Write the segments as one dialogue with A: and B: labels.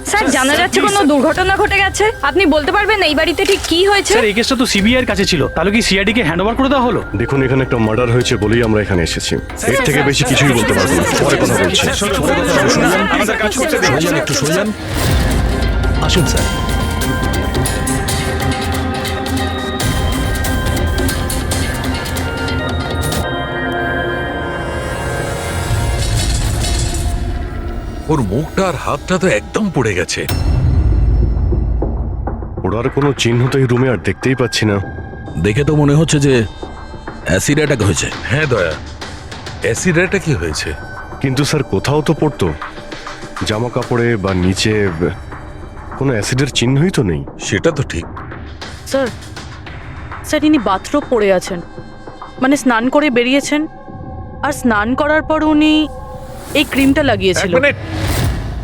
A: Sir, জানা যাচ্ছে কোনো দুর্ঘটনা ঘটে গেছে। আপনি বলতে পারবেন এই বাড়িতে ঠিক কি হয়েছে?
B: স্যার, এই কেসটা তো সিবিআই এর কাছে ছিল, তাহলে কি সিআইডি কে হ্যান্ডওভার করে দেওয়া হলো?
C: দেখুন, এখানে একটা মার্ডার হয়েছে বলেই আমরা এখানে এসেছি। এর থেকে বেশি কিছুই বলতে পারবো না, পরে কথা বলছি।
D: একটু সরে যান। আসুন স্যার।
E: ওর মুখটা আর হাতটা তো একদম পুড়ে গেছে।
C: ওরার কোনো চিহ্ন তো এই রুমে আর দেখতেই পাচ্ছি না।
D: দেখে তো মনে হচ্ছে যে অ্যাসিড অ্যাটাক হয়েছে।
E: হ্যাঁ দয়া, অ্যাসিড কি হয়েছে?
C: কিন্তু স্যার, কোথাও তো পড়তো জামা কাপড়ে বা নিচে কোনো অ্যাসিডের চিহ্নই তো নেই।
E: সেটা তো ঠিক।
F: স্যার, স্যার ইনি বাথরুম পড়ে আছেন, মানে স্নান করে বেরিয়েছেন, আর স্নান করার পর উনি এই ক্রিমটা লাগিয়েছিল।
E: এক মিনিট,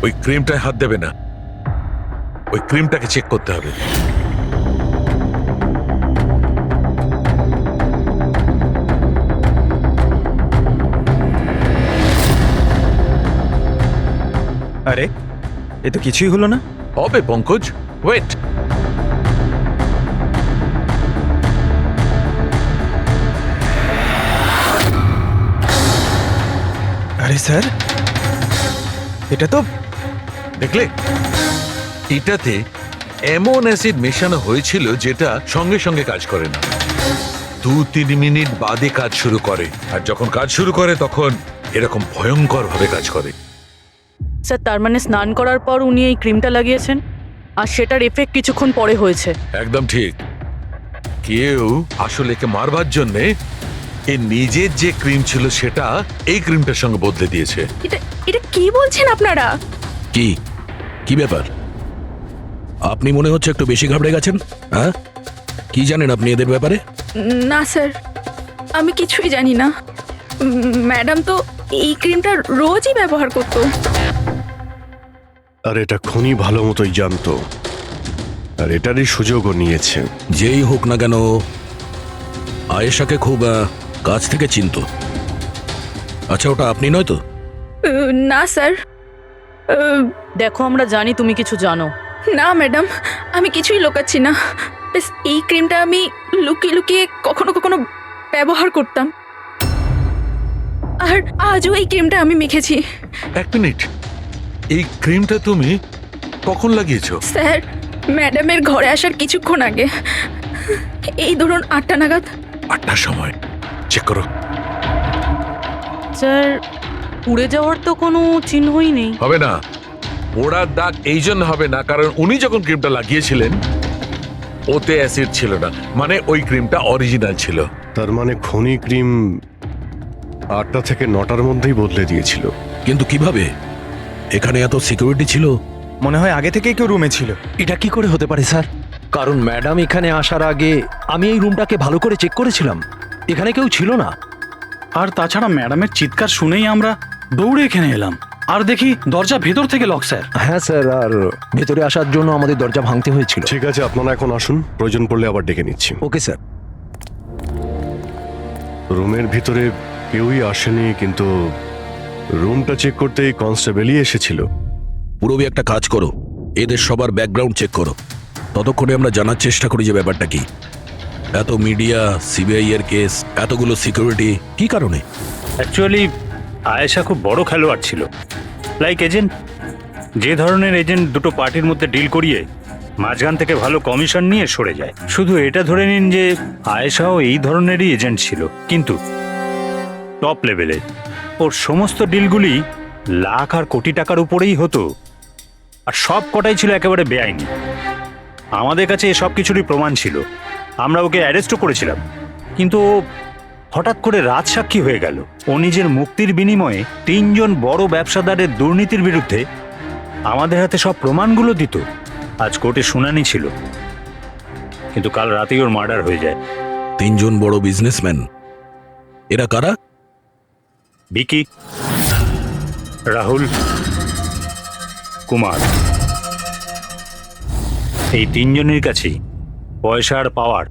E: ওই ক্রিমটায় হাত দেবে না, ওই ক্রিমটাকে চেক করতে হবে।
G: আরে, এ তো কিছুই হলো না।
E: হবে পঙ্কজ, ওয়েট।
G: আরে স্যার, এটা তো
E: দেখলে, এটাতে এমন অ্যাসিড মেশানো হয়েছিল যেটা সঙ্গে সঙ্গে কাজ করে না, 2-3 মিনিট বাদে কাজ শুরু করে। আর যখন কাজ শুরু করে তখন এরকম ভয়ঙ্কর ভাবে কাজ করে।
F: স্যার, তার মানে স্নান করার পর উনি এই ক্রিমটা লাগিয়েছেন, আর সেটার এফেক্ট কিছুক্ষণ পরে হয়েছে।
E: একদম ঠিক। কেউ আসলে একে মারবার জন্যে এর নিজের যে ক্রিম ছিল সেটা এই ক্রিমটার সঙ্গে বদলে দিয়েছে।
A: এটা কি বলছেন আপনারা?
D: কি কি ব্যাপার? আপনি মনে হচ্ছে একটু বেশি ঘাবড়ে গেছেন। হ্যাঁ, কি জানেন আপনি এদের ব্যাপারে?
A: না স্যার, আমি কিছুই জানি না। ম্যাডাম তো এই ক্রিমটা রোজই ব্যবহার করতো।
C: আর এটা খনি ভালো মতোই জানতো, আর এটারই সুযোগও নিয়েছে।
D: যেই হোক না কেন, আয়েশাকে খুব কাছ থেকে চিনতো। আচ্ছা, ওটা আপনি নয় তো?
A: না স্যার।
F: দেখো, আমরা জানি তুমি কিছু জানো।
A: না ম্যাডাম, আমি কিছুই লুকাচ্ছি না। বেশ, এই ক্রিমটা আমি লুকিয়ে লুকিয়ে কখনো কখনো ব্যবহার করতাম, আর আজও এই ক্রিমটা আমি মেখেছি।
E: এক মিনিট, এই ক্রিমটা তুমি কখন লাগিয়েছো?
A: স্যার, ম্যাডামের ঘরে আসার কিছুক্ষণ আগে, এই ধরুন 8টা নাগাদ।
E: 8টার সময়? চেক করো।
F: স্যার, পুড়ে যাওয়ার তো কোনো চিহ্নই নেই।
E: হবে না, পোড়ার দাগ এই জন্য হবে না কারণ উনি যখন ক্রিমটা লাগিয়েছিলেন ওতে অ্যাসিড ছিল না, মানে ওই ক্রিমটা অরিজিনাল ছিল।
C: তার মানে খনি ক্রিম 8টা থেকে 9টার মধ্যেই বদলে দিয়েছিল।
D: কিন্তু কিভাবে? এখানে এত সিকিউরিটি ছিল।
G: মনে হয় আগে থেকেই কেউ রুমে ছিল।
H: এটা কি করে হতে পারে স্যার? কারণ ম্যাডাম এখানে আসার আগে আমি এই রুমটাকে ভালো করে চেক করেছিলাম, এখানে কেউ ছিল না।
B: আর তাছাড়া ম্যাডামের চিৎকার শুনেই আমরা দৌড়ে এখানে এলাম, আর দেখি দরজা ভেতর থেকে লক স্যার।
H: হ্যাঁ স্যার, আর ভেতরে আসার জন্য আমাদের দরজা ভাঙতে হয়েছিল।
C: ঠিক আছে, আপনারা এখন আসুন, প্রয়োজন পড়লে আবার ডেকে নিচ্ছি।
H: Okay sir.
C: রুমের ভিতরে কেউই আসেনি, কিন্তু রুমটা চেক করতে কনস্টেবলই এসেছিল।
D: পুরোবি একটা কাজ করো, এদের সবার ব্যাকগ্রাউন্ড চেক করো। ততক্ষণে আমরা জানার চেষ্টা করি যে ব্যাপারটা কি। এত মিডিয়া, সিবিআই এর কেস, এতগুলো সিকিউরিটি, কি কারণে?
B: অ্যাকচুয়ালি আয়েশা খুব বড় খেলোয়াড় ছিল, লাইক এজেন্ট। যে ধরনের এজেন্ট দুটো পার্টির মধ্যে ডিল করিয়ে মাঝখান থেকে ভালো কমিশন নিয়ে সরে যায়। শুধু এটা ধরে নিন যে আয়েশাও এই ধরনেরই এজেন্ট ছিল, কিন্তু টপ লেভেলে। ওর সমস্ত ডিলগুলি লাখ আর কোটি টাকার উপরেই হতো, আর সব কটাই ছিল একেবারে বেআইনি। আমাদের কাছে সব কিছুরই প্রমাণ ছিল, আমরা ওকে অ্যারেস্টও করেছিলাম। কিন্তু ও হঠাৎ করে রাজসাক্ষী হয়ে গেল। ও নিজের মুক্তির বিনিময়ে 3 জন বড় ব্যবসাদারের দুর্নীতির বিরুদ্ধে আমাদের হাতে সব প্রমাণগুলো দিত। আজ কোর্টে শুনানি ছিল, কিন্তু কাল রাতেই ওর মার্ডার হয়ে যায়।
D: 3 জন বড় বিজনেসম্যান, এরা কারা?
B: বিকি, রাহুল, কুমার। এই 3 জনের কাছেই পয়সা আর পাওয়ার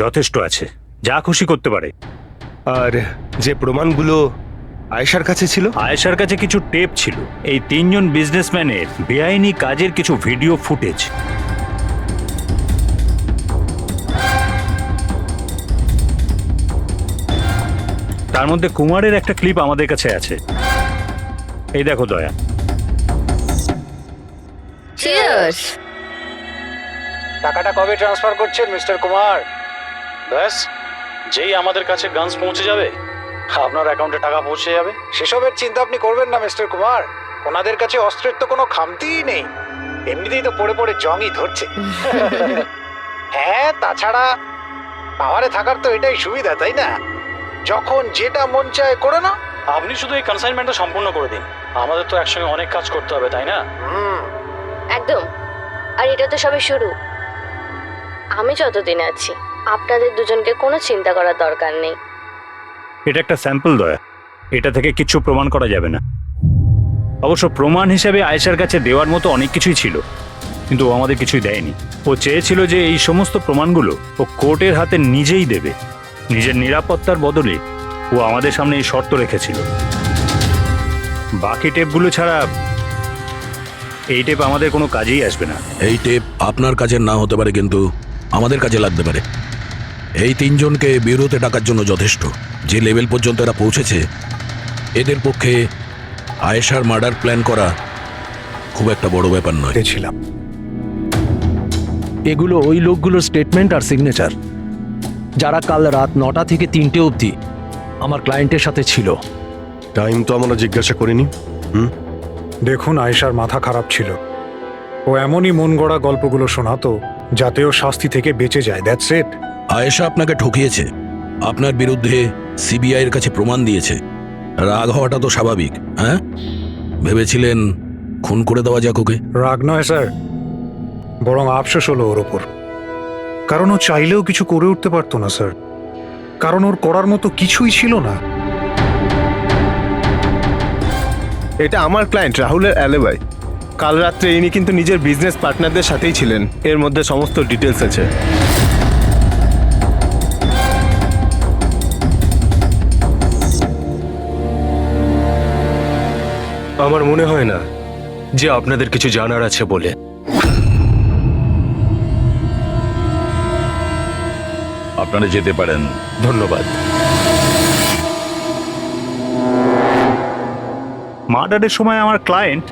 B: যথেষ্ট আছে, যা খুশি করতে পারে।
G: আর যে প্রমাণগুলো
C: আয়েশার কাছে ছিল?
B: আয়েশার কাছে কিছু টেপ ছিল, এই 3 জন বিজনেসম্যানের বেআইনি কাজের কিছু ভিডিও ফুটেজ। তার মধ্যে কুমারের একটা ক্লিপ আমাদের কাছে আছে, এই দেখো দয়া।
A: চিয়ার্স।
I: টাকাটা কবে ট্রান্সফার করছেন মিস্টার কুমার? ব্যাস, যেই আমাদের কাছে গানস পৌঁছে যাবে আপনার অ্যাকাউন্টে টাকা পৌঁছে যাবে। সেসবের চিন্তা আপনি করবেন না মিস্টার কুমার, ওনাদের কাছে অস্ত্রের তো কোনো খামতিই নেই, এমনিতেই তো পড়ে পড়ে জংই ধরছে। হ্যাঁ, তাছাড়া পাওয়ারে থাকার তো এটাই সুবিধা, তাই না? যখন যেটা মন চায় করে না। আপনি শুধু এই কনসাইনমেন্টটা সম্পূর্ণ করে দিন, আমাদের তো একসঙ্গে অনেক কাজ করতে হবে, তাই না?
J: একদম। আর এটা তো সবে শুরু। আমি যতদিন আছি আপনাদের দুজনকে কোনো চিন্তা করার দরকার নেই।
B: এটা একটা স্যাম্পল দয়া, এটা থেকে কিছু প্রমাণ করা যাবে না। অবশ্য প্রমাণ হিসেবে আয়েশার কাছে দেওয়ার মতো অনেক কিছুই ছিল, কিন্তু ও আমাদের কিছুই দেয়নি। ও চেয়েছিল যে এই সমস্ত প্রমাণগুলো ও কোর্টের হাতে নিজেই দেবে, নিজের নিরাপত্তার বদলে ও আমাদের সামনে এই শর্ত রেখেছিল। বাকি টেপগুলো ছাড়া এই টেপ আমাদের কোনো কাজেই আসবে না।
D: এই টেপ আপনার কাজের না হতে পারে, কিন্তু আমাদের কাজে লাগতে পারে। এই 3 জনকে বিরোতে ডাকার জন্য যথেষ্ট। যে লেভেল পর্যন্ত এরা পৌঁছেছে, এদের পক্ষে আয়েশার মার্ডার প্ল্যান করা খুব একটা বড় ব্যাপার নয়।
I: ছিলাম
H: এগুলো ওই লোকগুলোর স্টেটমেন্ট আর সিগনেচার, যারা কাল রাত 9টা থেকে 3টে অবধি আমার ক্লায়েন্টের সাথে ছিল।
C: টাইম তো আমরা জিজ্ঞাসা করিনি।
K: দেখুন, আয়েশার মাথা খারাপ ছিল, ও এমনই মন গড়া গল্পগুলো শোনাতো যাতে ও শাস্তি থেকে বেঁচে যায়। That's it.
D: আয়েশা আপনাকে ঠকিয়েছে, আপনার বিরুদ্ধে সিবিআই এর কাছে প্রমাণ দিয়েছে। রাগ হওয়াটা তো স্বাভাবিক। হ্যাঁ, ভেবেছিলেন খুন করে দেওয়া যাক ওকে?
K: রাগ নয় স্যার, বরং আফসোস হলো ওর ওপর। কারণ ও চাইলেও কিছু করে উঠতে পারতো না স্যার, কারণ ওর করার মতো কিছুই ছিল না।
L: এটা আমার ক্লায়েন্ট রাহুলের অ্যালিবাই। কাল রাত্রে ইনি কিন্তু নিজের বিজনেস পার্টনারদের সাথেই ছিলেন, এর মধ্যে সমস্ত ডিটেলস আছে।
H: আমার মনে হয় না যে আপনাদের কিছু জানার আছে বলে।
E: আপনারা যেতে পারেন।
H: ধন্যবাদ।
B: মার্ডারের সময় আমার ক্লায়েন্ট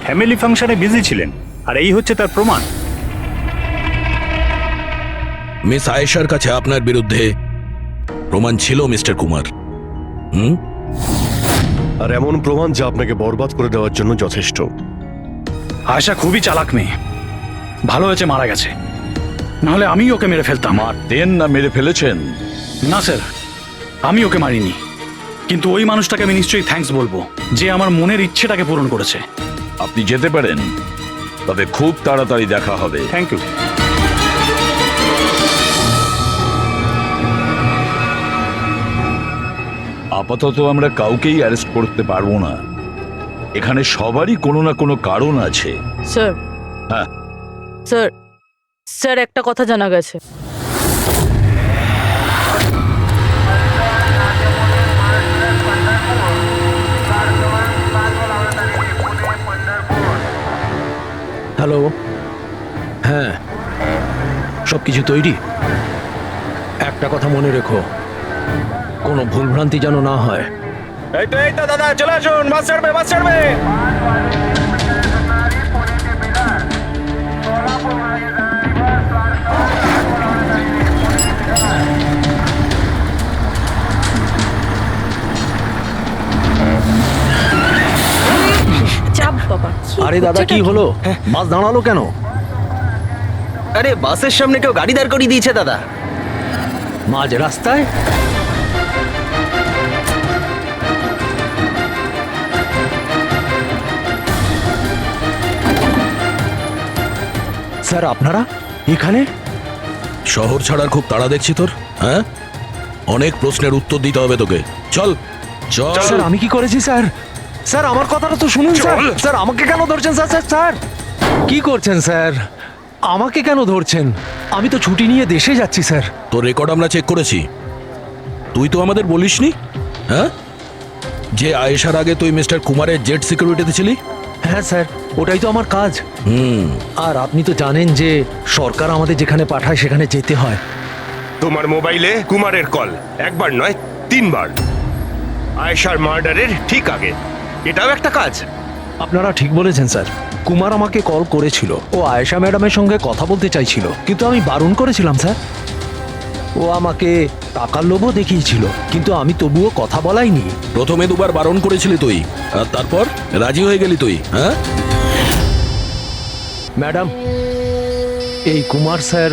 B: ফ্যামিলি ফাংশনে বিজি ছিলেন, আর এই হচ্ছে তার প্রমাণ।
D: মিস আয়েশার কাছে আপনার বিরুদ্ধে প্রমাণ ছিল মিস্টার কুমার।
C: আর এমন প্রমাণ যা আপনাকে বরবাদ করে দেওয়ার জন্য যথেষ্ট।
I: আয়েশা খুবই চালাক মেয়ে, ভালো হয়েছে মারা গেছে, নাহলে আমি ওকে মেরে ফেলতাম।
E: মারতেন না মেরে ফেলেছেন?
I: না স্যার, আমি ওকে মারিনি, কিন্তু ওই মানুষটাকে আমি নিশ্চয়ই থ্যাঙ্কস বলবো যে আমার মনের ইচ্ছেটাকে পূরণ করেছে।
E: আপনি যেতে পারেন, তবে খুব তাড়াতাড়ি দেখা হবে।
B: Thank you.
E: আপাতত আমরা কাউকেই অ্যারেস্ট করতে পারবো না, এখানে সবারই কোনো না কোনো কারণ আছে।
F: স্যার,
E: হ্যাঁ
F: স্যার, স্যার একটা কথা জানা গেছে।
H: হ্যালো, হ্যাঁ, সব কিছু তৈরি। একটা কথা মনে রেখো, কোনো ভুলভ্রান্তি যেন না হয়।
G: এই তো দাদা, চলে আসুন, বাস ছাড়বে, বাস ছাড়বে।
F: চাপ বাবা।
H: আরে দাদা, কি হলো? বাস দাঁড়ালো কেন?
G: আরে বাসের সামনে কেউ গাড়ি দাঁড় করিয়ে দিয়েছে দাদা।
H: মাঝ রাস্তায়? স্যার, আপনারা এখানে?
D: শহর ছাড়ার খুব তাড়া দেখছি তোর। হ্যাঁ, অনেক প্রশ্নের উত্তর দিতে হবে তোকে। চল চল।
H: স্যার, আমি কি করেছি স্যার? স্যার, আমার কথাটা তো শুনুন স্যার। স্যার, আমাকে কেন ধরছেন স্যার? স্যার স্যার কি করছেন স্যার? আমাকে কেন ধরছেন? আমি তো ছুটি নিয়ে দেশে যাচ্ছি স্যার।
D: তোর রেকর্ড আমরা চেক করেছি, তুই তো আমাদের বলিসনি। হ্যাঁ, যে আয়েশার আগে তুই মিস্টার কুমারের জেট সিকিউরিটিতে ছিলি?
H: হ্যাঁ স্যার, ওটাই তো আমার কাজ। আর আপনি তো জানেন যে সরকার আমাদের যেখানে পাঠায় সেখানে যেতে হয়।
C: তোমার মোবাইলে কুমারের কল একবার নয় 3 বার, আয়েশার মার্ডারের ঠিক আগে। এটাও একটা কাজ।
H: আপনারা ঠিক বলেছেন স্যার। কুমার আমাকে কল করেছিল, ও আয়েশা ম্যাডামের সঙ্গে কথা বলতে চাইছিল, কিন্তু আমি বারণ করেছিলাম স্যার। ও আমাকে টাকার লোভও দেখিয়েছিল, কিন্তু আমি তবুও কথা বলাইনি।
D: প্রথমে 2বার বারণ করেছিলি তুই, আর তারপর রাজি হয়ে গেলি তুই, হ্যাঁ?
H: ম্যাডাম, এই কুমার স্যার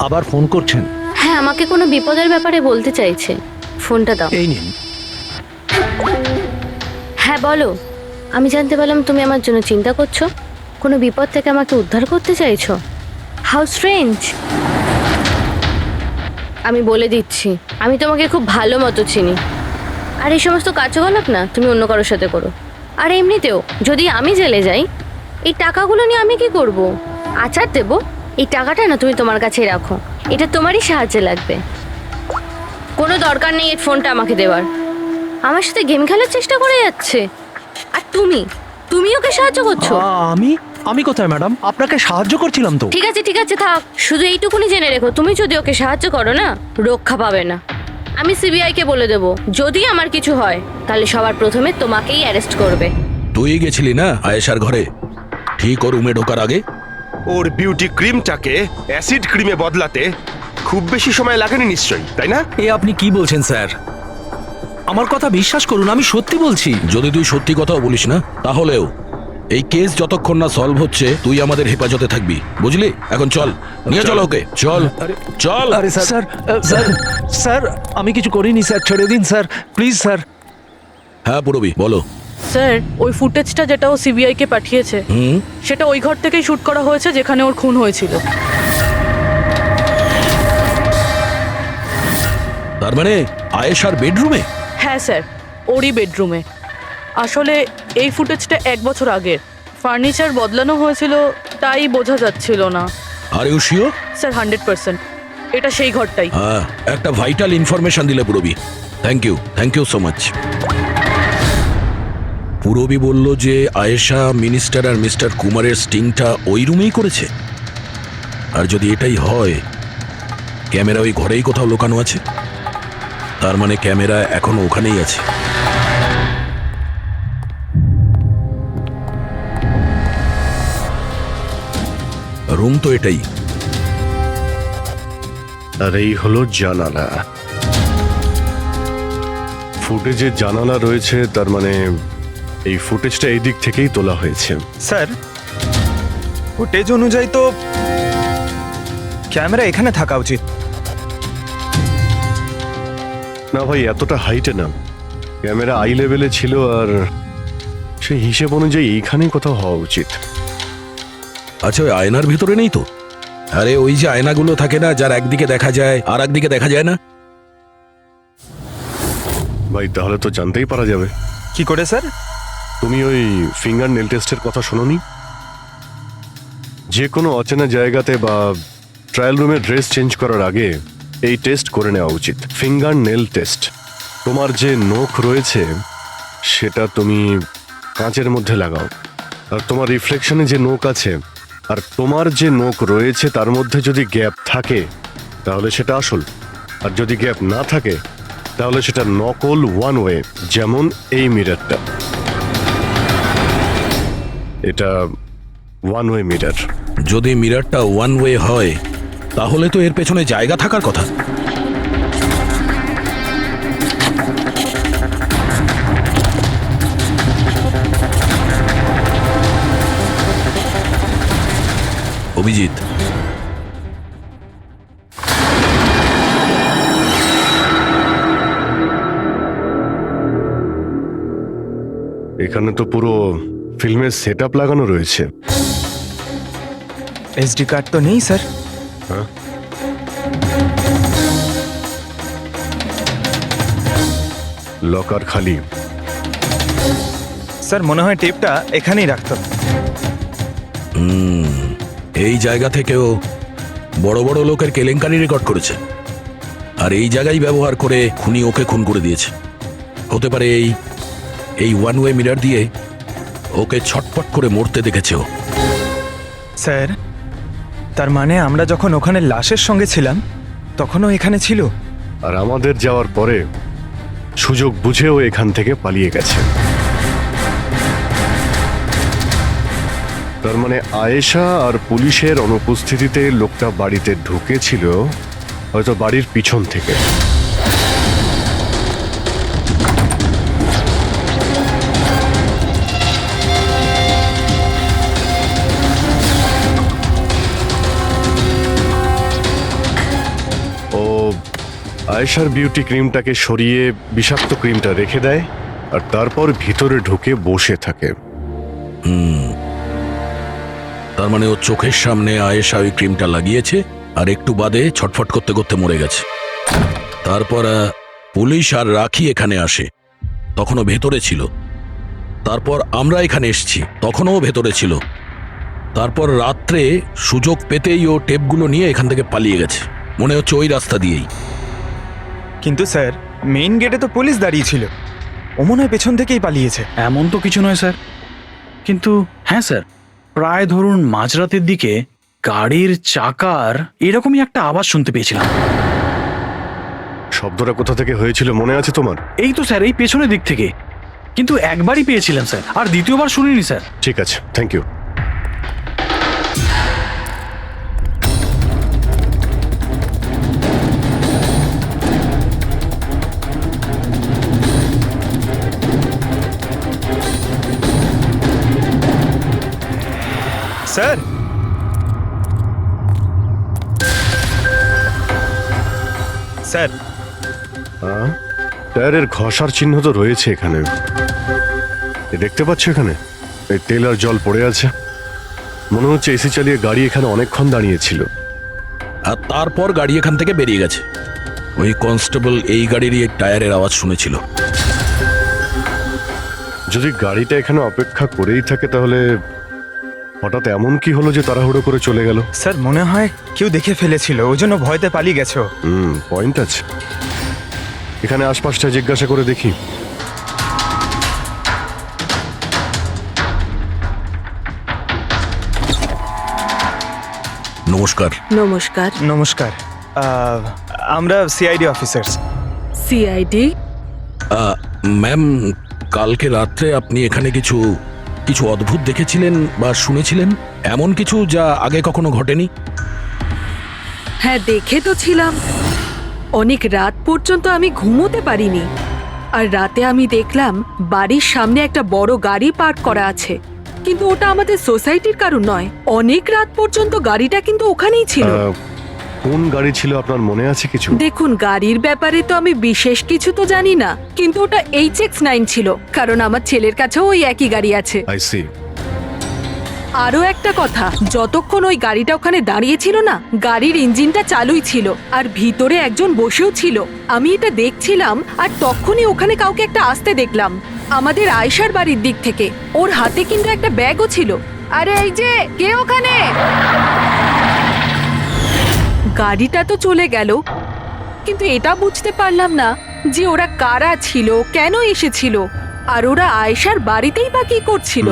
H: আবার ফোন করছেন।
J: হ্যাঁ, আমাকে কোনো বিপদের ব্যাপারে বলতে চাইছে। ফোনটা দাও।
H: এই নিন।
J: হ্যাঁ বলো। আমি জানতে পারলাম তুমি আমার জন্য চিন্তা করছো, কোনো বিপদ থেকে আমাকে উদ্ধার করতে চাইছো। How strange. আমি বলে দিচ্ছি, আমি তোমাকে খুব ভালো মতো চিনি। আর এই সমস্ত কার্যকলাপ না তুমি অন্য কারোর সাথে করো। আর এমনিতেও যদি আমি জেলে যাই, এই টাকাগুলো নিয়ে আমি কি করব? আচার দেবো? এই টাকাটা না তুমি তোমার কাছেই রাখো, এটা তোমারই সাহায্যে লাগবে। কোনো দরকার নেই এই ফোনটা আমাকে দেওয়ার। আমার সাথে গেম খেলার চেষ্টা করে যাচ্ছে, আর তুমি ওকে সাহায্য করছো।
H: আমি কোথায় ম্যাডাম? আপনাকে সাহায্য করছিলাম তো।
J: ঠিক আছে থাক, শুধু এইটুকুনি জেনে রেখো, তুমি যদি ওকে সাহায্য করো না, রক্ষা পাবে না। আমি সিবিআই কে বলে দেবো, যদি আমার কিছু হয় তাহলে সবার প্রথমে তোমাকেই অ্যারেস্ট করবে।
D: তুই গেছিলি না আয়েশার ঘরে ঠিক ওর রুমে ঢোকার আগে?
C: ওর বিউটি ক্রিমটাকে অ্যাসিড ক্রিমে বদলাতে খুব বেশি সময় লাগেনি নিশ্চয়ই, তাই না?
H: এ আপনি কি বলছেন স্যার? আমার কথা বিশ্বাস করুন, আমি সত্যি বলছি।
D: যদি তুই সত্যি কথাও বলিস না, তাহলেও এই কেস যতক্ষণ না সলভ হচ্ছে তুই আমাদের হেফাজতে থাকবি, বুঝলি? এখন চল, নিয়ে চল ওকে, চল চল।
H: আরে স্যার আমি কিছু করিনি স্যার, ছেড়ে দিন স্যার, প্লিজ স্যার।
D: হ্যাঁ পুরবি, বলো।
F: স্যার, ওই ফুটেজটা যেটা ও সিবিআই কে পাঠিয়েছে, সেটা ওই ঘর থেকেই শুট করা হয়েছে যেখানে ওর খুন হয়েছিল।
D: তার মানে আয়েশার বেডরুমে?
F: হ্যাঁ স্যার, ওরই বেডরুমে। আসলে এই ফুটেজটা 1 বছর আগের, ফার্নিচার বদলানো হয়েছিল, তাই বোঝা যাচ্ছিল না।
D: Are you sure?
F: স্যার 100%, এটা সেই ঘরটাই।
D: হ্যাঁ, একটা ভাইটাল ইনফরমেশন দিলে Purabi. Thank you so much. Purabi বলল যে আয়েশা মিনিস্টার আর মিস্টার কুমারের স্টিংটা ওই রুমেই করেছে। আর যদি এটাই হয়, ক্যামেরা ওই ঘরেই কোথাও লুকানো আছে, তার মানে ক্যামেরা এখনো ওখানেই আছে। রুম তো এটাই।
C: আর এই হলো জানালা। ফুটেজে জানালা রয়েছে, তার মানে এই ফুটেজটা এই দিক থেকেই তোলা হয়েছে।
G: স্যার, ফুটেজ অনুযায়ী তো ক্যামেরা এখানে থাকা উচিত।
C: না ভাই, এতটা হাইটে না, ক্যামেরা আই লেভেলে ছিল, আর সেই হিসেব অনুযায়ী এইখানেই কোথাও হওয়া উচিত।
D: আচ্ছা, ওই আয়নার ভিতরে নেই তো? আরে ওই যে আয়নাগুলো থাকে না, যার একদিকে দেখা যায় আর একদিকে দেখা যায় না।
C: ভাই তাহলে তো জানতেই পারা যাবে।
G: কি করে স্যার?
C: তুমি ওই ফিঙ্গার নেল টেস্টের কথা শোনোনি? যে কোনো অচেনা জায়গাতে বা ট্রায়াল রুমে ড্রেস চেঞ্জ করার আগে এই টেস্ট করে নেওয়া উচিত, ফিঙ্গার নেল টেস্ট। তোমার যে নখ রয়েছে সেটা তুমি কাঁচের মধ্যে লাগাও, আর তোমার রিফ্লেকশনে যে নখ আছে আর তোমার যে নখ রয়েছে তার মধ্যে যদি গ্যাপ থাকে তাহলে সেটা আসল, আর যদি গ্যাপ না থাকে তাহলে সেটা নকল ওয়ান ওয়ে। যেমন এই মিররটা, এটা ওয়ান ওয়ে মিরর।
D: যদি মিররটা ওয়ান ওয়ে হয় তাহলে তো এর পেছনে জায়গা থাকার কথা। অভিজিৎ,
C: এখানে তো পুরো ফিল্মের সেটআপ লাগানো রয়েছে।
G: এসডি কার্ড তো নেই স্যার।
C: হ্যাঁ, লকার খালি।
G: স্যার মনে হয় টেপটা এখানেই রাখতো।
D: এই জায়গা থেকেও বড় বড় লোকের কেলেঙ্কারি রেকর্ড করেছে, আর এই জায়গায় ব্যবহার করে খুনি ওকে খুন করে দিয়েছে। হতে পারে এই এই ওয়ান ওয়ে মিরার দিয়ে ওকে ছটপট করে মরতে দেখেছে ও।
G: স্যার, তার মানে আমরা যখন ওখানে লাশের সঙ্গে ছিলাম তখনও এখানে ছিল?
C: আর আমাদের যাওয়ার পরে সুযোগ বুঝেও এখান থেকে পালিয়ে গেছে। তার মানে আয়েশা আর পুলিশের অনুপস্থিতিতে লোকটা বাড়িতে ঢুকেছিল, হয়তো বাড়ির পিছন থেকে। ও আয়েশার বিউটি ক্রিমটাকে সরিয়ে বিষাক্ত ক্রিমটা রেখে দেয় আর তারপর ভিতরে ঢুকে বসে থাকে।
D: তার মানে ও চোখের সামনে আয়েশা ওই ক্রিমটা লাগিয়েছে আর একটু বাদে ছটফট করতে করতে মরে গেছে। তারপর পুলিশ আর রাখি এখানে আসে, তখনও ভেতরে ছিল। তারপর আমরা এখানে এসেছি, তখনও ভেতরে ছিল। তারপর রাত্রে সুযোগ পেতেই ও টেপগুলো নিয়ে এখান থেকে পালিয়ে গেছে, মনে হচ্ছে ওই রাস্তা দিয়েই।
G: কিন্তু স্যার, মেইন গেটে তো পুলিশ দাঁড়িয়ে ছিল, ও মনে হয় পেছন থেকেই পালিয়েছে।
I: এমন তো কিছু নয় স্যার, কিন্তু হ্যাঁ স্যার, প্রায় ধরুন মাঝরাতের দিকে গাড়ির চাকার এরকমই একটা আওয়াজ শুনতে পেয়েছিলাম।
C: শব্দটা কোথা থেকে হয়েছিল মনে আছে তোমার?
I: এই তো স্যার, এই পেছনের দিক থেকে, কিন্তু একবারই পেয়েছিলেন স্যার, আর দ্বিতীয়বার শুনিনি স্যার।
C: ঠিক আছে, থ্যাংক ইউ।
G: স্যার, স্যার,
C: টায়ারের ঘষার চিহ্ন তো রয়েছে এখানে। এ দেখতে পাচ্ছ এখানে এই তেল আর জল পড়ে আছে। মনে হচ্ছে এসি চালিয়ে গাড়ি এখানে অনেকক্ষণ দাঁড়িয়েছিল।
D: আর তারপর গাড়ি এখান থেকে বেরিয়ে গেছে। ওই কনস্টেবল এই গাড়িরই টায়ারের আওয়াজ শুনেছিল।
C: যদি গাড়িটা এখানে অপেক্ষা করেই থাকে তাহলে হঠাৎ এমন কি হলো যে তাড়াহুড়ো করে চলে গেল?
G: স্যার, মনে হয় কেউ দেখে ফেলেছিল, ওই জন্য ভয়তে পালিয়ে গেছো।
C: পয়েন্ট আছে। এখানে আশপাশটা জিজ্ঞাসা করে দেখি।
D: নমস্কার।
A: নমস্কার।
G: নমস্কার, আমরা সিআইডি অফিসার্স।
A: সিআইডি?
D: ম্যাম, কালকে রাত্রে আপনি এখানে কিছু কিছু অদ্ভুত দেখেছিলেন বা শুনেছিলেন, এমন কিছু যা আগে কখনো ঘটেনি?
A: হ্যাঁ, দেখে তো ছিলাম। অনেক রাত পর্যন্ত আমি ঘুমোতে পারিনি। আর রাতে আমি দেখলাম বাড়ির সামনে একটা বড় গাড়ি পার্ক করা আছে, কিন্তু ওটা আমাদের সোসাইটির কারণ নয়। অনেক রাত পর্যন্ত গাড়িটা কিন্তু ওখানেই ছিল।
C: কোন গাড়ি ছিল আপনার মনে আছে কিছু?
A: দেখুন, গাড়ির ব্যাপারে তো আমি বিশেষ কিছু তো জানি না, কিন্তু ওটা HX9 ছিল, কারণ আমার ছেলের কাছেও ওই একই গাড়ি আছে।
C: I see.
A: আরো একটা কথা, যতক্ষণ ওই গাড়িটা ওখানে দাঁড়িয়ে ছিল না, গাড়ির ইঞ্জিনটা চালুই ছিল আর ভিতরে একজন বসেও ছিল। আমি এটা দেখছিলাম আর তখনই ওখানে কাউকে একটা আসতে দেখলাম, আমাদের আয়েশার বাড়ির দিক থেকে। ওর হাতে কিন্তু একটা ব্যাগও ছিল। আরে এই যে, কে ওখানে? গাড়িটা তো চলে গেল, কিন্তু এটা বুঝতে পারলাম না যে ওরা কারা ছিল, কেন এসেছিল, আর ওরা আয়েশার বাড়িতেই বা কি করছিল।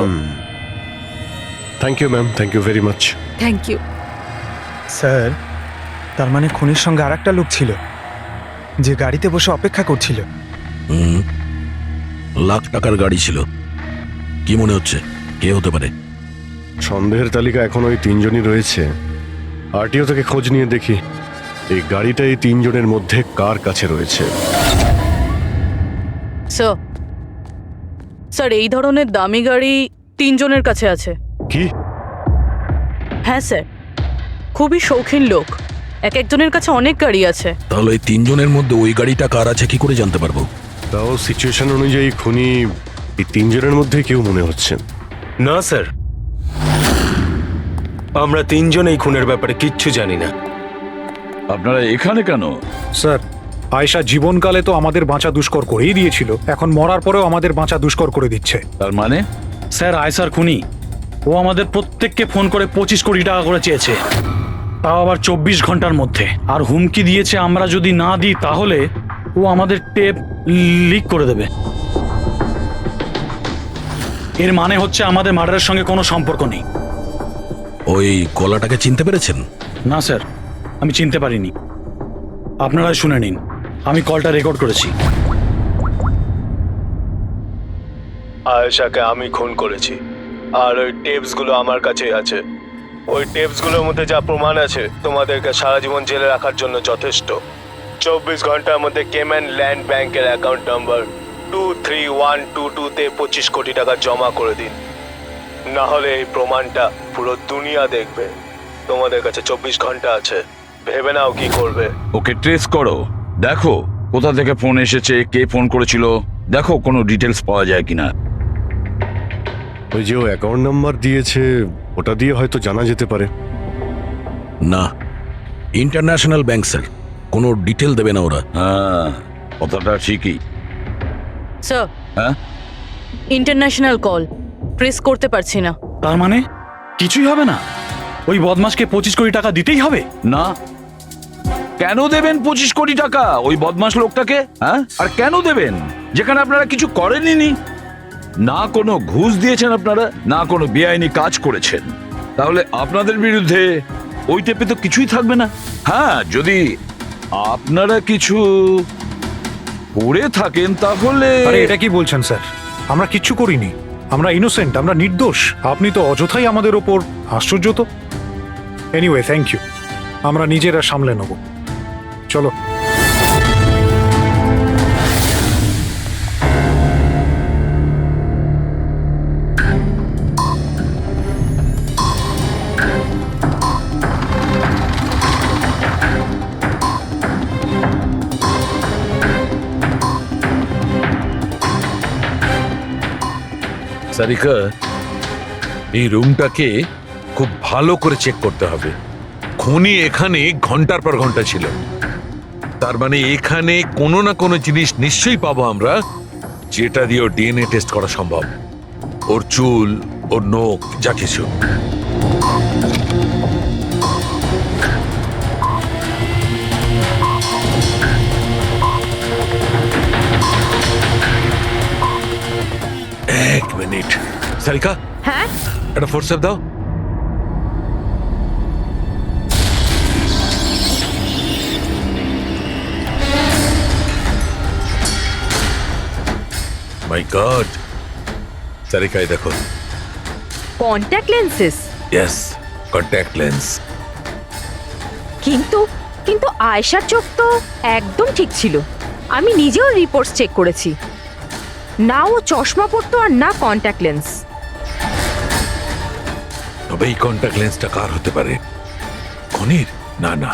C: Thank you ma'am, thank you very much.
A: Thank you.
G: Sir, তার মানে খুনির সঙ্গে আর একটা লোক ছিল যে গাড়িতে বসে অপেক্ষা করছিল।
D: লাখ টাকার গাড়ি ছিল। কি মনে হচ্ছে কে হতে পারে?
C: সন্দেহের তালিকা এখন ওই তিনজনই রয়েছে। আরটিও থেকে খোঁজ নিয়ে দেখি এই গাড়িটা এই তিনজনের মধ্যে কার কাছে রয়েছে।
F: স্যার, এই ধরনের দামি গাড়ি 3 জনের কাছে আছে।
C: কি?
F: হ্যাঁ স্যার, খুবই শৌখিন লোক, এক একজনের কাছে অনেক গাড়ি আছে।
D: তাহলে এই 3 জনের মধ্যে ওই গাড়িটা কার আছে কি করে জানতে পারবো?
C: তাও সিচুয়েশন অনুযায়ী খুনি এই তিনজনের মধ্যে কেউ মনে হচ্ছে।
L: না স্যার, আমরা তিনজন এই খুনের ব্যাপারে কিচ্ছু জানি না।
M: আপনারা এখানে কেন?
K: স্যার, আয়েশা জীবনকালে তো আমাদের বাঁচা দুষ্কর করেই দিয়েছিল, এখন মরার পরেও আমাদের বাঁচা দুষ্কর করে দিচ্ছে।
M: তার মানে?
I: স্যার, আয়েশার খুনি ও আমাদের প্রত্যেককে ফোন করে 25 কোটি টাকা করে চেয়েছে, তাও আবার 24 ঘন্টার মধ্যে। আর হুমকি দিয়েছে আমরা যদি না দিই তাহলে ও আমাদের টেপ লিক করে দেবে। এর মানে হচ্ছে আমাদের মার্ডারের সঙ্গে কোনো সম্পর্ক নেই।
D: ওই কলাটাকে চিনতে পেরেছেন?
I: না স্যার, আমি চিনতে পারিনি। আপনারা শুনে নিন, আমি কলটা রেকর্ড করেছি।
L: আয়েশাকে আমি খুন করেছি, আর ওই টেপসগুলো আমার কাছেই আছে। ওই টেপসগুলোর মধ্যে যা প্রমাণ আছে তোমাদেরকে সারা জীবন জেলে রাখার জন্য যথেষ্ট। 24 ঘন্টার মধ্যে কেম্যান ল্যান্ড ব্যাংকের অ্যাকাউন্ট নাম্বার 23122-তে 25 কোটি টাকা জমা করে দিন, না হলে এই প্রমাণটা পুরো দুনিয়া দেখবে। তোমাদের কাছে 24 ঘন্টা আছে, ভেবে নাও কি করবে।
M: ওকে ট্রেস করো, দেখো কোথা থেকে ফোন এসেছে, কে ফোন করেছিল, দেখো কোনো ডিটেলস পাওয়া যায় কিনা।
C: ওই যে ও অ্যাকাউন্ট নাম্বার দিয়েছে, ওটা দিয়ে হয়তো জানা যেতে পারে।
D: না, ইন্টারন্যাশনাল ব্যাংক স্যার, কোনো ডিটেল দেবে না ওরা।
M: হ্যাঁ, কথাটা ঠিকই।
F: স্যার,
M: হ্যাঁ,
F: ইন্টারন্যাশনাল কল ট্রেস করতে পারছি না।
I: তার মানে কিছুই হবে না? ওই বদমাসকে 25 কোটি টাকা দিতেই হবে?
M: না, কেন দেবেন 25 কোটি টাকা ওই বদমাশ লোকটাকে? হ্যাঁ, আর কেন দেবেন যেখানে আপনারা কিছু করেননি? না কোনো ঘুষ দিয়েছেন আপনারা, না কোনো বেআইনি কাজ করেছেন। তাহলে আপনাদের বিরুদ্ধে ওই টেপে তো কিছুই থাকবে না। হ্যাঁ, যদি আপনারা কিছু করে থাকেন তাহলে।
K: আরে এটা কি বলছেন স্যার? আমরা কিচ্ছু করিনি, আমরা ইনোসেন্ট, আমরা নির্দোষ। আপনি তো অযথাই আমাদের ওপর। আশ্চর্য তো। এনিওয়ে, থ্যাংক ইউ, আমরা নিজেরা সামলে নেব। চলো।
E: সারিকা, এই রুমটাকে খুব ভালো করে চেক করতে হবে। খুনি এখানে ঘন্টার পর ঘন্টা ছিল, তার মানে এখানে কোনো না কোনো জিনিস নিশ্চয়ই পাবো আমরা, যেটা দিয়ে ওর ডিএনএ টেস্ট করা সম্ভব। ওর চুল, ওর নখ, যা কিছু। এক মিনিট সারিকা,
J: হ্যাঁ,
E: একটা ফোর্সেপ দাও। মাই গড, সারিকা এই দেখো।
A: Contact lenses?
E: Yes, contact lens.
A: কিন্তু কিন্তু আয়েশার চোখ তো একদম ঠিক ছিল। আমি নিজেও রিপোর্টস চেক করেছি, না ও চশমা পরতো আর না কন্ট্যাক্ট লেন্স।
E: তবে এই কন্ট্যাক্ট লেন্সটা কার হতে পারে? খুনির? না না,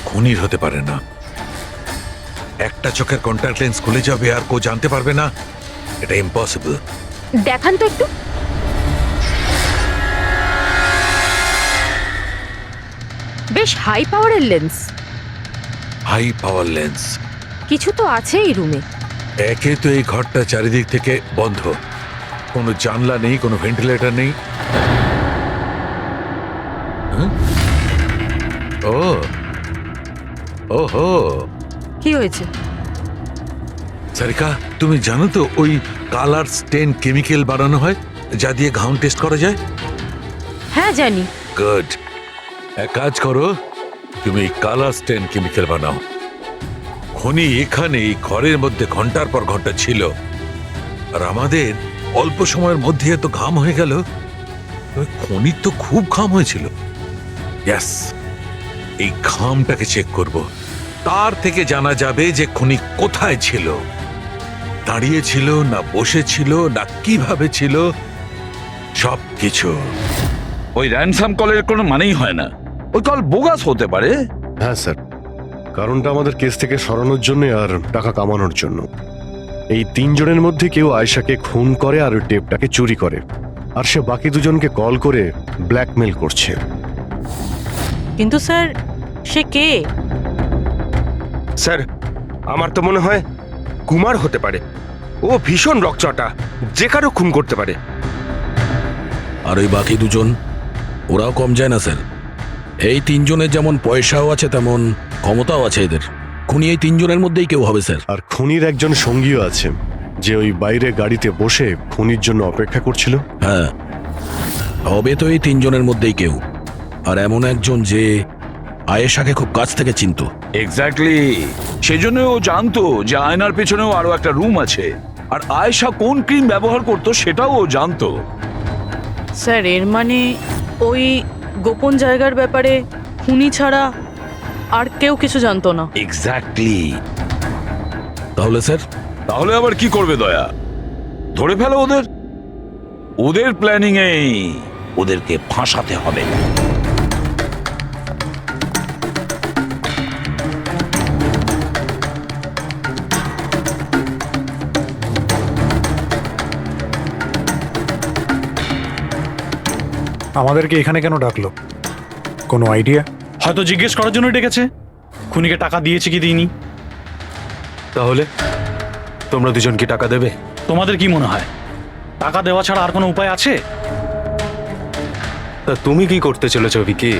E: খুনির হতে পারে না। একটা চোখের কন্ট্যাক্ট লেন্স খুলে যাবে আর কেউ জানতে পারবে না, এটা ইম্পসিবল।
A: দেখান তো একটু। বেশ হাই পাওয়ারের লেন্স।
E: High power lens?
A: কিছু তো আছে এই রুমে।
E: একে তো এই ঘরটা চারিদিক থেকে বন্ধ, কোনো জানলা নেই, কোনো ভেন্টিলেটর নেই। হ্যাঁ? ও ওহো,
A: কি হয়েছে?
E: সারিকা, তুমি জানো তো ওই কালার স্টেন কেমিক্যাল বানানো হয় যা দিয়ে ঘাম টেস্ট করা যায়?
A: হ্যাঁ জানি।
E: গুড, এক কাজ করো, তুমি কালার স্টেন কেমিক্যাল বানাও। খুনি এখানে এই ঘরের মধ্যে ঘন্টার পর ঘন্টা ছিল, আর আমাদের অল্প সময়ের মধ্যে এত ঘাম হয়ে গেল। খুনির তো খুব ঘাম হয়েছিল। ইয়েস, এই ঘামটাকে চেক করব, তার থেকে জানা যাবে যে খুনি কোথায় ছিল, দাঁড়িয়ে ছিল না বসে ছিল না কিভাবে ছিল, সব কিছু।
M: ওই র্যানসাম কলের কোনো মানেই হয় না, ওই কল বোগাস হতে পারে।
C: হ্যাঁ স্যার, কারণটা আমাদের কেস থেকে সরানোর জন্য আর টাকা কামানোর জন্য। এই তিনজনের মধ্যে কেউ আয়েশাকে খুন করে আর ওই টেপটাকে চুরি করে, আর সে বাকি দুজনকে কল করে ব্ল্যাকমেল করছে।
F: কিন্তু স্যার, সে কে?
L: স্যার, আমার তো মনে হয় কুমার হতে পারে। ও ভীষণ রকচটা, যে কারো খুন করতে পারে।
D: আর ওই বাকি দুজন, ওরাও কম যায় না স্যার। এই তিনজনের যেমন পয়সাও আছে তেমন ক্ষমতাও আছে এদের। খুনি এই তিনজনের মধ্যেই কেউ হবে স্যার।
C: আর খুনির একজন সঙ্গীও আছে, যে ওই বাইরে গাড়িতে বসে খুনির জন্য অপেক্ষা করছিল?
D: হ্যাঁ, হবে তো এই তিনজনের মধ্যেই কেউ, আর এমন একজন যে আয়েশাকে খুব কাছ থেকে চিনতো।
M: এক্স্যাক্টলি, সেই জন্য ও জানতো যে আয়নার পেছনেও আরো একটা রুম আছে, আর আয়েশা কোন ক্রিম ব্যবহার করতো সেটাও ও জানতো।
F: স্যার এর মানে ওই গোপন জায়গার ব্যাপারে খুনি ছাড়া আর কেউ কিছু জানতো না।
M: এক্স্যাক্টলি।
D: তাহলে স্যার,
M: তাহলে আবার কি করবে দয়া? ধরে ফেলো ওদের। ওদের প্ল্যানিং এই ওদেরকে ফাঁসাতে হবে।
K: আমাদেরকে এখানে কেন ডাকলো? কোনো আইডিয়া?
I: হয়তো জিজ্ঞেস করার জন্য ডেকেছে খুনিকে টাকা দিয়েছে কি দিইনি।
L: তাহলে তোমরা দুজন কি টাকা দেবে?
I: তোমাদের কি মনে হয় টাকা দেওয়া ছাড়া আর কোনো উপায় আছে?
L: তা তুমি কি করতে চলেছো ভিকি?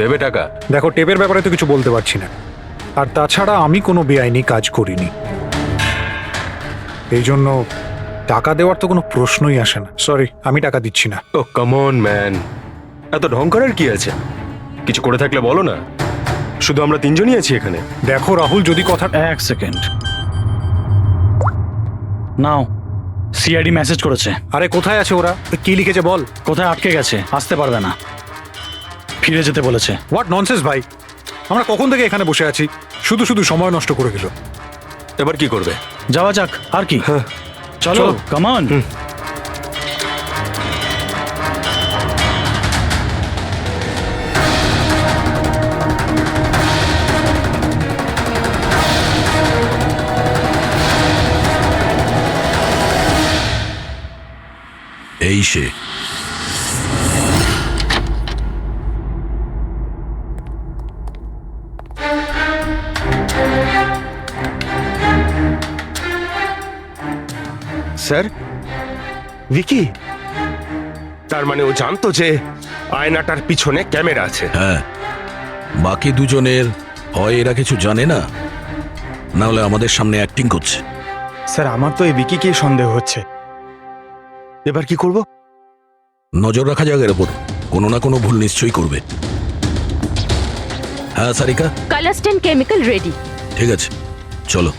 L: দেবে টাকা?
K: দেখো, টেপের ব্যাপারে তো কিছু বলতে পারছি না, আর তাছাড়া আমি কোনো বেআইনি কাজ করিনি, এই জন্য টাকা দেওয়ার তো কোনো প্রশ্নই আসে না। সরি, আমি টাকা দিচ্ছি না।
L: ও কাম অন ম্যান, এত ঢং করার কি আছে? কিছু করে থাকলে বলো না, শুধু আমরা তিনজনই আছি এখানে।
K: দেখো রাহুল, যদি কথা...
I: এক সেকেন্ড, নাও সিআইডি মেসেজ করেছে।
K: আরে কোথায় আছে ওরা? কি লিখেছে বল।
I: কোথায় আটকে গেছে, আসতে পারবে না, ফিরে যেতে বলেছে।
K: হোয়াট ননসেন্স ভাই, আমরা কখন থেকে এখানে বসে আছি, শুধু শুধু সময় নষ্ট করে গেল।
L: এবার কি করবে?
I: যাওয়া যাক, আর কি, চলো কাম অন।
D: এই সে।
L: স্যার, ভিকি, তার মানে ও জানতো যে আয়নাটার পিছনে ক্যামেরা আছে?
D: হ্যাঁ, বাকি দুজনের হয় এরা কিছু জানে না, না হলে আমাদের সামনে অ্যাক্টিং করছে।
G: স্যার আমার তো এই বিকিকে সন্দেহ হচ্ছে।
L: এবার কি করব?
D: নজর রাখা যাক এর ওপর, কোনো না কোনো ভুল নিশ্চয়ই করবে। হ্যাঁ সারিকা,
J: কালাস্টেন কেমিক্যাল রেডি।
D: ঠিক আছে, চলো।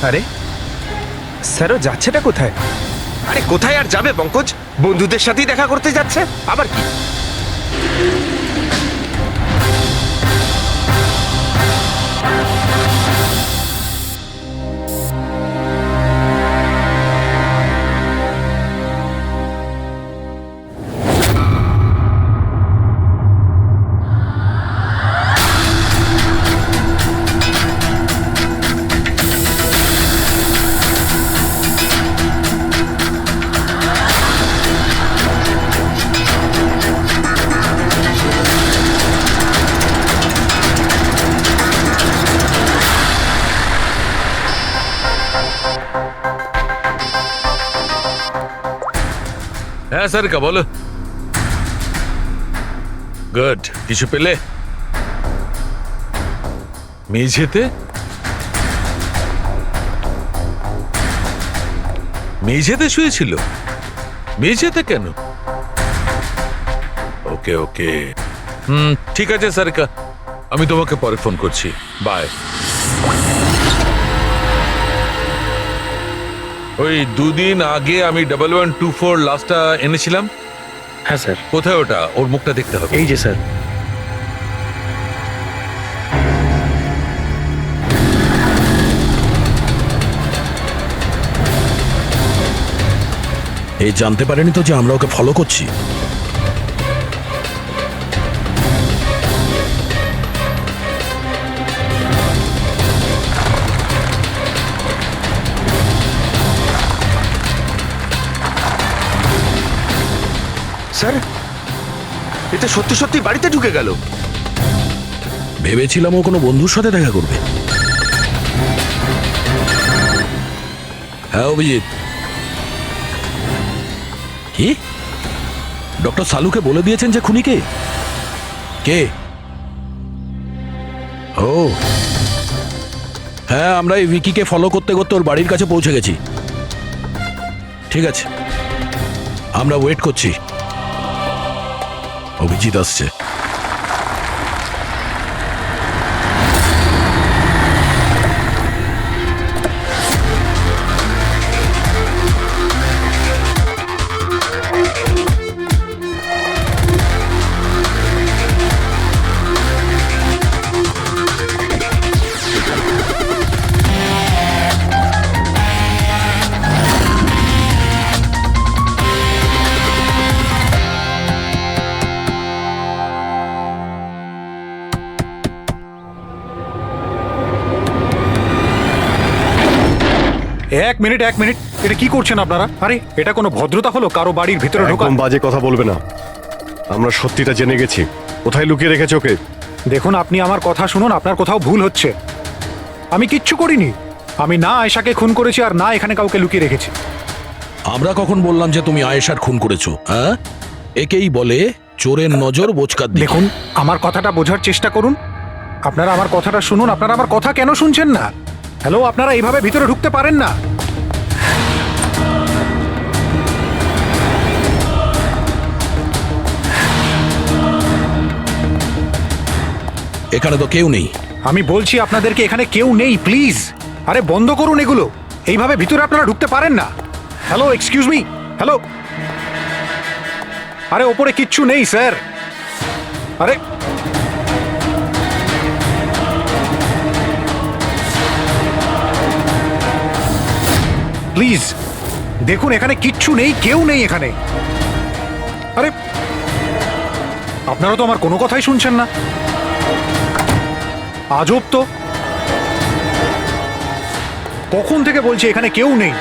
G: আরে স্যারও যাচ্ছেটা কোথায়?
L: আরে কোথায় আর যাবে পঙ্কজ, বন্ধুদের সাথেই দেখা করতে যাচ্ছে, আবার কি?
E: হ্যাঁ সারিকা, বলো। গুড, কিছু পেলে? মেঝেতে? মেঝেতে শুয়েছিল? মেঝেতে কেন? ওকে ওকে, ঠিক আছে সারিকা, আমি তোমাকে পরে ফোন করছি। বাই। ওই 2 দিন আগে আমি 1124 লাস্টটা এনেছিলাম,
I: হ্যাঁ স্যার।
E: কোথায় ওটা? ওর মুখটা দেখতে হবে।
I: এই যে স্যার।
D: এই জানতে পারেনি তো যে আমরা ওকে ফলো করছি?
H: স্যার, এটা সত্যি সত্যি বাড়িতে ঢুকে গেল।
D: ভেবেছিলাম ও কোনো বন্ধুর সাথে দেখা করবে। হ্যাঁ অভিজিৎ। কি? ডক্টর সালুকে বলে দিয়েছেন যে খুনি কে? কে? ও হ্যাঁ, আমরা এই ভিকিকে ফলো করতে করতে ওর বাড়ির কাছে পৌঁছে গেছি। ঠিক আছে, আমরা ওয়েট করছি। অভিজিৎ আসছে।
K: এক মিনিট, এটা কি করছেন আপনারা? আরে এটা কোনো ভদ্রতা হলো কারো বাড়ির ভিতরে ঢোকা?
C: একদম বাজে কথা বলবে না। আমরা সত্যিটা জেনে গেছি। কোথায় লুকিয়ে রেখেছো ওকে?
K: দেখুন, আপনি আমার কথা শুনুন, আপনার কোথাও ভুল হচ্ছে। আমি কিচ্ছু করিনি। আমি না আয়েশাকে খুন করেছি আর না এখানে কাউকে লুকিয়ে রেখেছি।
D: আমরা কখন বললাম যে তুমি আয়েশার খুন করেছো? হ্যাঁ, একেই বলে চোরের নজর বোচকার দিকে।
K: দেখুন, আমার কথাটা বোঝার চেষ্টা করুন। আপনারা আমার কথাটা শুনুন। আপনারা আমার কথা কেন শুনছেন না? হ্যালো, আপনারা এইভাবে ভিতরে ঢুকতে পারেন না।
D: এখানে তো কেউ নেই।
K: আমি বলছি আপনাদেরকে এখানে কেউ নেই, প্লিজ। আরে বন্ধ করুন এগুলো। এইভাবে ভিতরে আপনারা ঢুকতে পারেন না। Hello, excuse me. হ্যালো, আরে ওপরে কিচ্ছু নেই স্যার। আরে প্লিজ দেখুন, এখানে কিচ্ছু নেই, কেউ নেই এখানে। আরে আপনারা তো আমার কোনো কথাই শুনছেন না। আজব তো, কখন থেকে বলছি এখানে কেউ নেই।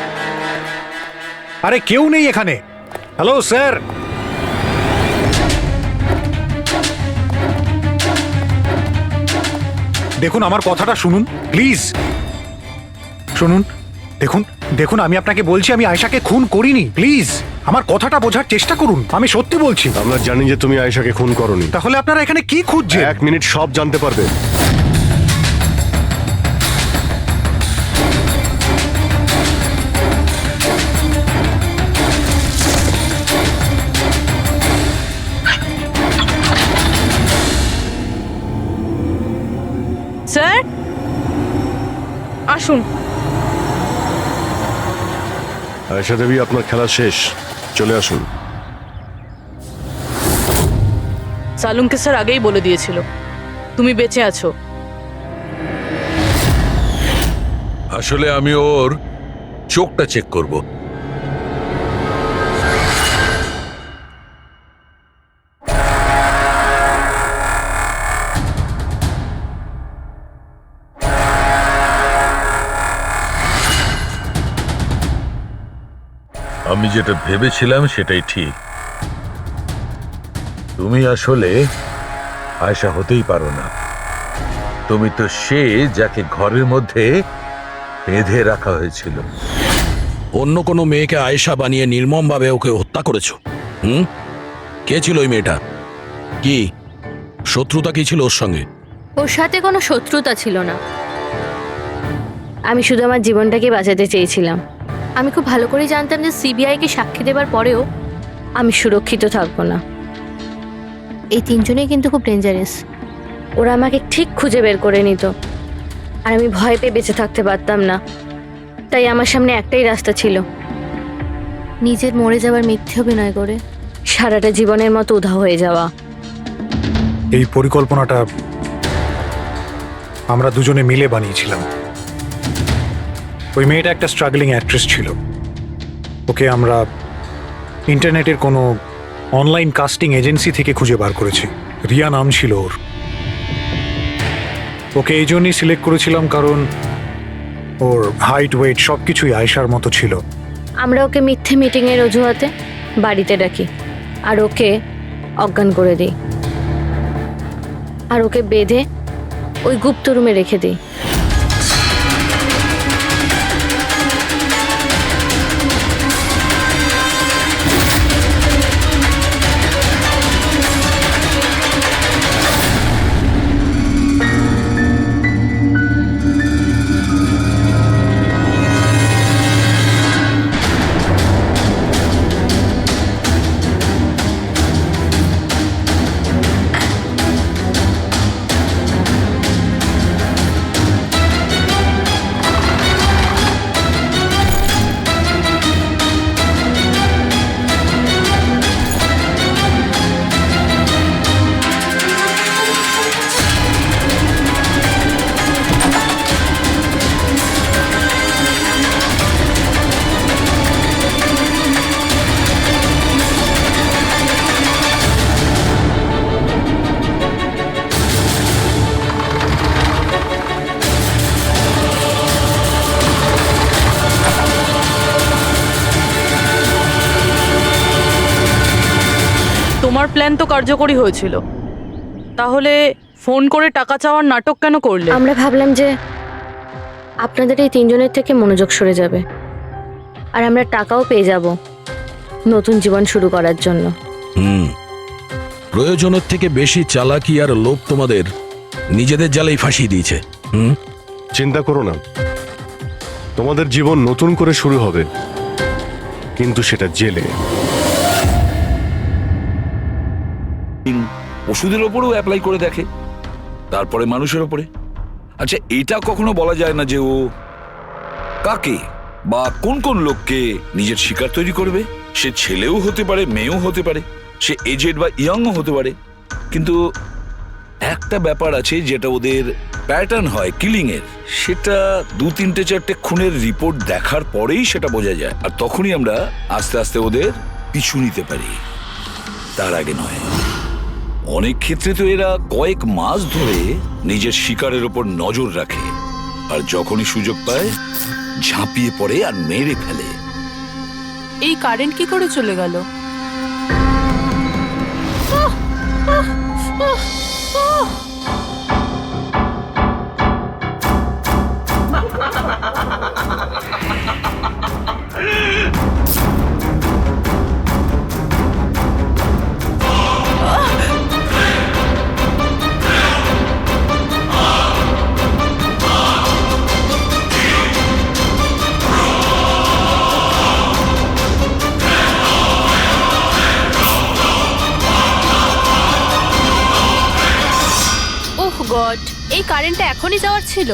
K: আরে কেউ নেই এখানে। হ্যালো স্যার, দেখুন আমার কথাটা শুনুন প্লিজ। শুনুন, দেখুন দেখুন, আমি আপনাকে বলছি আমি আয়েশাকে খুন করিনি। প্লিজ আমার কথাটা বোঝার চেষ্টা করুন। আমি সত্যি বলছি।
C: আমরা জানি যে তুমি আয়েশাকে খুন করনি।
K: তাহলে আপনারা এখানে কি খুঁজছেন?
C: 1 মিনিট, সব জানতে পারবে।
F: স্যার আসুন।
C: আয়েশা দেবী, আপনার খেলা শেষ, চলে আসুন।
F: সালুমকে স্যার আগেই বলে দিয়েছিল তুমি বেঁচে আছো।
E: আসলে আমি ওর চোখটা চেক করব। আমি যেটা ভেবেছিলাম সেটাই ঠিক। তুমি আসলে আয়েশা হতেই পারো না। তুমি তো সে যাকে ঘরের মধ্যে বেঁধে রাখা হয়েছিল।
D: অন্য কোনো মেয়েকে আয়েশা বানিয়ে নির্মমভাবে ওকে হত্যা করেছো। কে ছিল ওই মেয়েটা? কি শত্রুতা কি ছিল ওর সঙ্গে?
J: ওর সাথে কোনো শত্রুতা ছিল না। আমি শুধু আমার জীবনটাকে বাঁচাতে চেয়েছিলাম। আমি খুব ভালো করে জানতাম যে সিবিআইকে সাক্ষী দেবার পরেও আমি সুরক্ষিত থাকবো না। এই তিনজনেই কিন্তু খুব ডেঞ্জারাস। ওরা আমাকে ঠিক খুঁজে বের করে নিত, আর আমি ভয় পেয়ে বেঁচে থাকতে পারতাম না। তাই আমার সামনে একটাই রাস্তা ছিল, নিজের মরে যাওয়ার মিথ্যে অভিনয় করে সারাটা জীবনের মতো উধাও হয়ে যাওয়া।
K: এই পরিকল্পনাটা আমরা দুজনে মিলে বানিয়েছিলাম। ওই মেয়েটা একটা স্ট্রাগলিং অ্যাক্ট্রেস ছিল। ওকে আমরা ইন্টারনেটের কোনো অনলাইন কাস্টিং এজেন্সি থেকে খুঁজে বার করেছি। রিয়া নাম ছিল ওর। ওকে এই জন্যই সিলেক্ট করেছিলাম কারণ ওর হাইট ওয়েট সব কিছুই আয়েশার মতো ছিল।
J: আমরা ওকে মিথ্যে মিটিংয়ের অজুহাতে বাড়িতে ডাকি আর ওকে অজ্ঞান করে দিই, আর ওকে বেঁধে ওই গুপ্ত রুমে রেখে দিই।
F: তোমার প্ল্যান তো কার্যকরী হয়েছিল, তাহলে ফোন করে টাকা চাওয়ার নাটক কেন করলে?
J: আমরা ভাবলাম যে আপনাদের এই তিনজনের থেকে মনোযোগ সরে যাবে আর আমরা টাকাও পেয়ে যাব নতুন জীবন শুরু করার জন্য।
D: প্রয়োজনের থেকে বেশি চালাকি আর লোভ তোমাদের নিজেদের জালেই ফাঁসিয়ে দিয়েছে।
C: চিন্তা করো না, তোমাদের জীবন নতুন করে শুরু হবে, কিন্তু সেটা জেলে।
M: ওষুধের ওপরেও অ্যাপ্লাই করে দেখে, তারপরে মানুষের ওপরে। আচ্ছা, এটা কখনো বলা যায় না যে ও কাকে বা কোন কোন লোককে নিজের শিকার তৈরি করবে। সে ছেলেও হতে পারে, মেয়েও হতে পারে, সে এজেড বা ইয়াংও হতে পারে। কিন্তু একটা ব্যাপার আছে যেটা ওদের প্যাটার্ন হয় কিলিং এর, সেটা 2-3-4টে খুনের রিপোর্ট দেখার পরেই সেটা বোঝা যায়। আর তখনই আমরা আস্তে আস্তে ওদের পিছু নিতে পারি, তার আগে নয়। অনেক ক্ষেত্রে তো এরা কয়েক মাস ধরে নিজের শিকারের ওপর নজর রাখে, আর যখনই সুযোগ পায় ঝাঁপিয়ে পড়ে আর মেরে ফেলে।
F: এই কারেন্ট কি করে চলে গেল?
J: ওহ গড, এই কারেন্টটা এখনই যাওয়ার ছিল।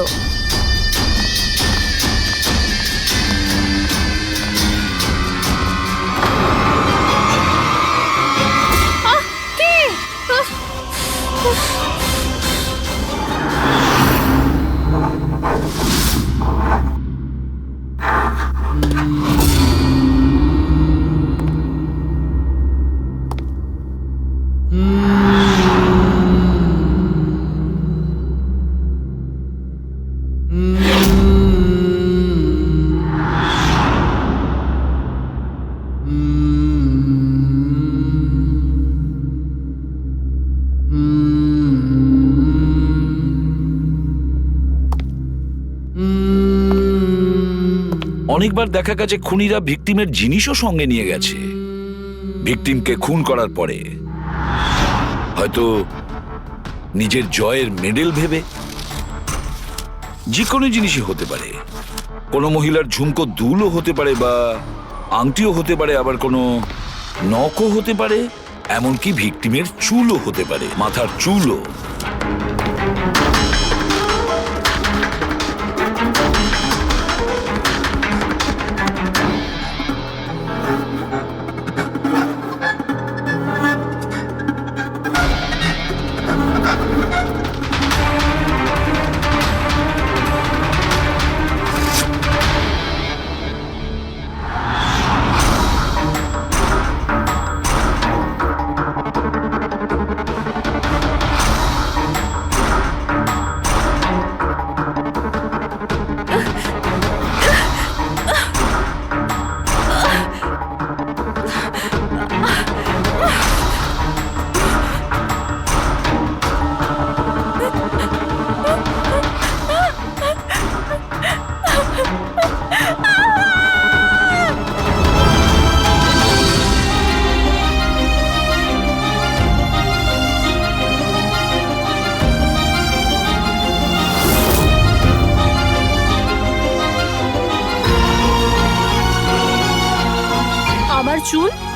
M: অনেকবার দেখা গেছে খুনিরা ভিকটিমের জিনিসও সঙ্গে নিয়ে গেছে। ভিকটিমকে খুন করার পরে হয়তো নিজের জয়ের মেডেল ভেবে, যে কোনো জিনিসই হতে পারে। কোনো মহিলার ঝুমকো দুলও হতে পারে, বা আংটিও হতে পারে, আবার কোনো নখও হতে পারে, এমনকি ভিকটিমের চুলও হতে পারে, মাথার চুলও।
F: চুল